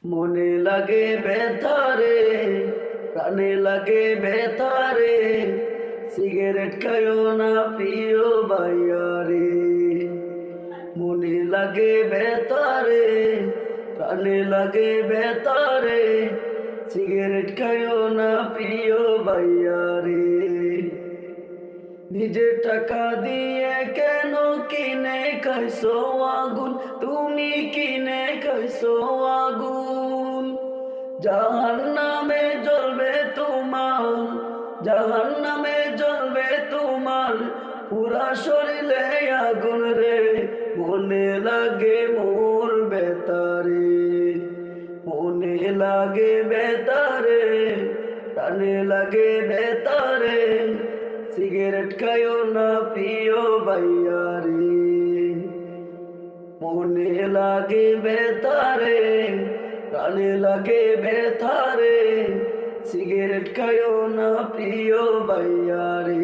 মনে লাগে ব্যথারে, প্রাণে লাগে ব্যথারে, সিগারেট খায়ো না প্রিয় ভাইয়ারে। মনে লাগে ব্যথারে, প্রাণে লাগে ব্যথারে, সিগারেট খায়ো না প্রিয় ভাইয়ারে। নিজের টাকা দিয়ে কেন কিনে খাইছো আগুন, তুমি কিনে খাইছো আগুন। জাহান্নামে জ্বলবে তোমার, জাহান্নামে জ্বলবে তোমার পুরা শরীরে আগুন রে। মনে লাগে মোর বেতারে, মনে লাগে বেতারে, প্রাণে লাগে বেতারে, সিগারেট খায়ো না প্রিয় ভাইয়ারে। মনে লাগে বেতারে, প্রাণে লাগে বেতারে, সিগারেট খায়ো না প্রিয় ভাইয়ারে।